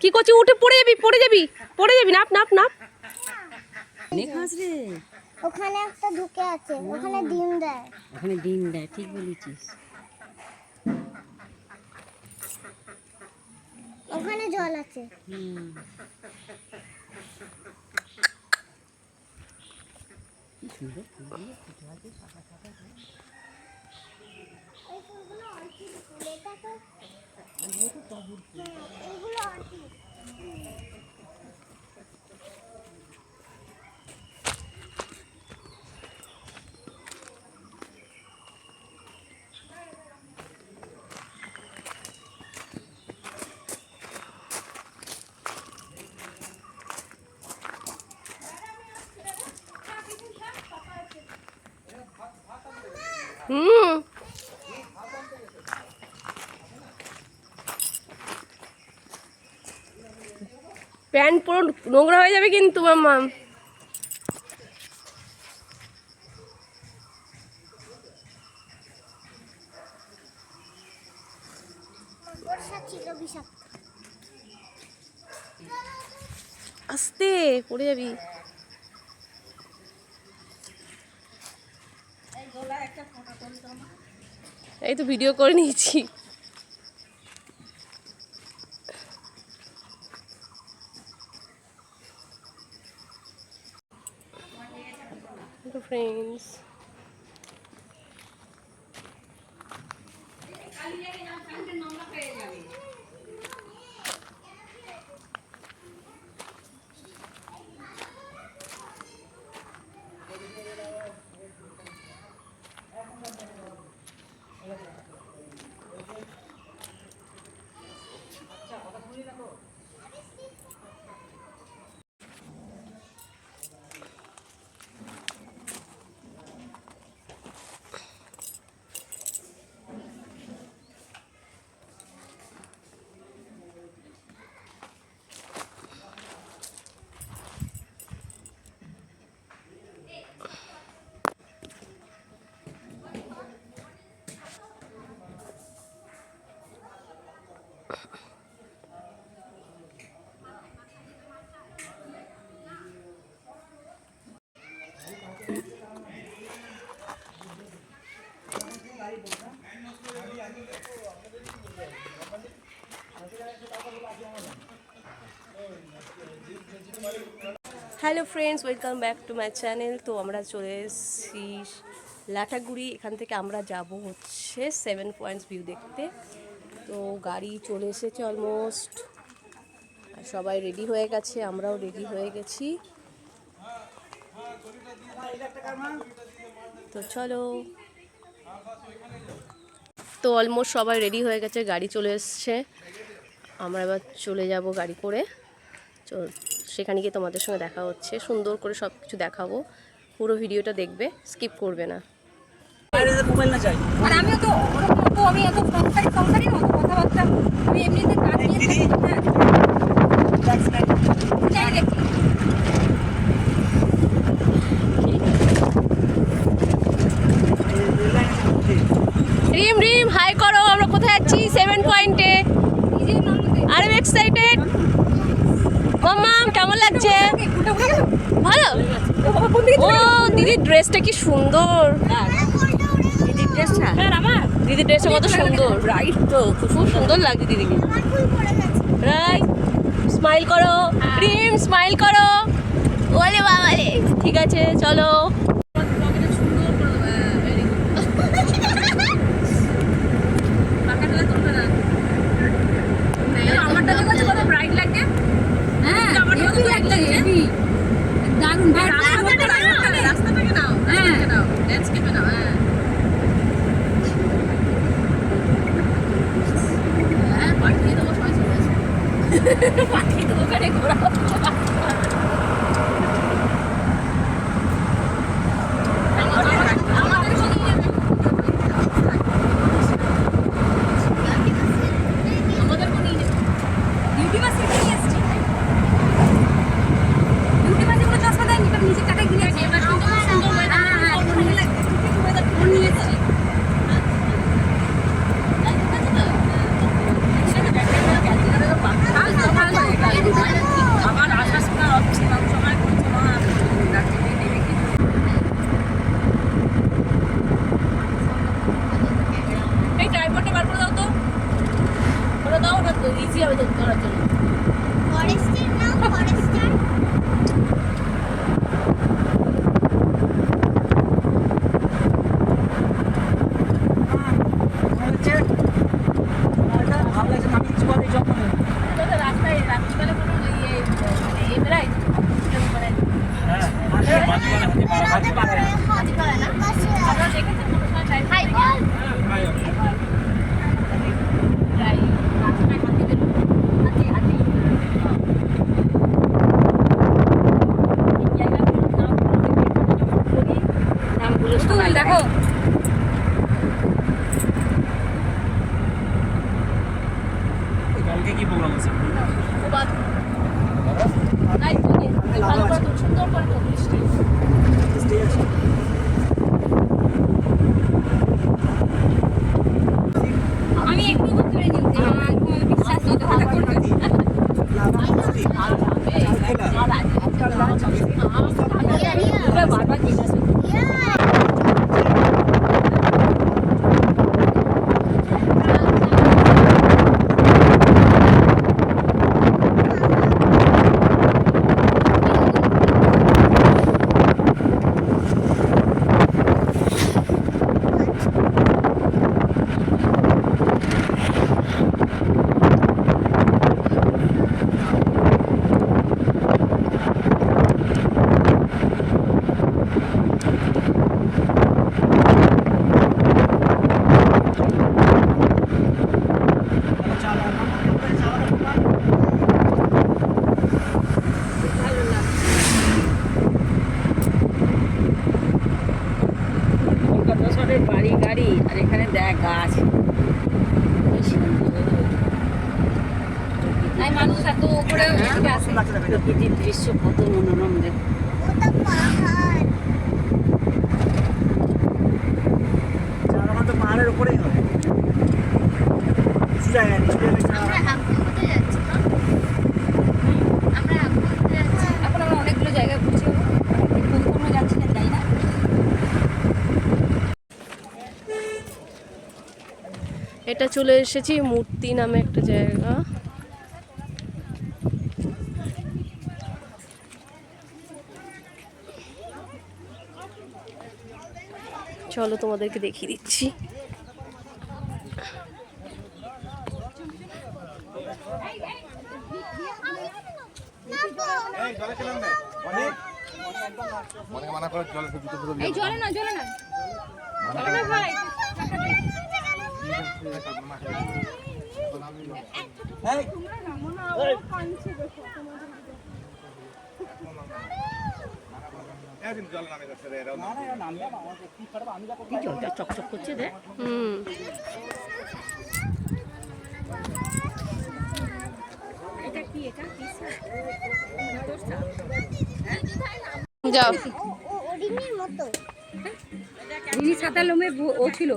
কি করছিস? উঠে পড়ে যাবি নাপ নাপ নাপ। ওখানে একটা ঢুকে আছে, ওখানে ডিম দেয়। ঠিক বলেছিস। ওখানে জল আছে। কি সুন্দর এই ফুলগুলো অর্কিড ফুল, এটা তো এইগুলো অর্কিড। প্যান্ট পুরো নোংরা হয়ে যাবে কিন্তু মাম্মা। আস্তে পড়ে যাবি। এই তো ভিডিও করে নিয়েছি। Friends hello friends, welcome back to my channel. তো আমরা চলে এসেছি লাটাগুড়ি। এখান থেকে আমরা যাব হচ্ছে 7 পয়েন্টস ভিউ দেখতে। তো গাড়ি চলে এসেছে অলমোস্ট, সবাই রেডি হয়ে গেছে, আমরাও রেডি হয়ে গেছি। তো চলো, তো অলমোস্ট সবাই রেডি হয়ে গেছে, গাড়ি চলে এসছে। আমরা এবার চলে যাব গাড়ি করে। সেখানে গিয়ে তোমাদের সঙ্গে দেখা হচ্ছে, সুন্দর করে সব কিছু দেখাবো। পুরো ভিডিওটা দেখবে, স্কিপ করবে না। আমিও তো আমি এত সংসারী না, কথাবার্তা আমি এমনিতে কাজ নিয়ে রিম রিম হাই করো। আমরা কোথায় যাচ্ছি? 7 পয়েন্টে। আর আমি এক্সাইটেড। মাম্মাম কেমন লাগছে? ভালো। ও দিদির ড্রেসটা কি সুন্দর। দিদির ড্রেসটা, দিদির ড্রেসটা কত সুন্দর, রাইট? তো খুব সুন্দর লাগছে দিদিকে, রাইট? স্মাইল করো রিম, স্মাইল করো। ওরে বাবা রে, ঠিক আছে চলো। পাখি তো ওখানে ঘোরা ইজি হবে তোর করার জন্য। ফরেস্টের নাম ফরেস্টার। তোদের রাস্তায় রাত্রিবেলা কোনো ইয়ে বেড়ায় মানে হাতিপাড়া না আমরা দেখেছি কোনো সময় টাইম হাই বল রাই রাস্তায় হাতি বের হাতি হাতি এই জায়গাগুলোর নামগুলো সবাই দেখো কালকে কি প্রোগ্রাম আছে? নাই বলি ভালো করে তো সুন্দর করে তো বৃষ্টি আমি একটু ঘুরে নিতে বিশ্বাস হতে কথা করবে বারবার জিজ্ঞাসা কত সবের বাড়ি গাড়ি আর এখানে দেখ গাছ তাই মানুষ এত উপরে উঠে আসে প্রকৃতির দৃশ্য কত মনোরম দেখ ওটা পাহাড়। পাহাড়ের উপরেই হবে আমরা আগে কোথায় যাচ্ছি না? আমরা আগে কোথায় যাচ্ছি? এখন আমরা অনেকগুলো জায়গায় ঘুরছি কোনো যাচ্ছি না যাই না এটা চলে এসেছি মূর্তি নামে একটা জায়গা চলো তোমাদেরকে দেখিয়ে দিচ্ছি এই জলে না জলে না জলে না ভাই কি জলটা চকচক করছে দেখ হুম এটা কি এটা যাও ওডিনের মতো। যিনি সাঁতার লোমে ও ছিল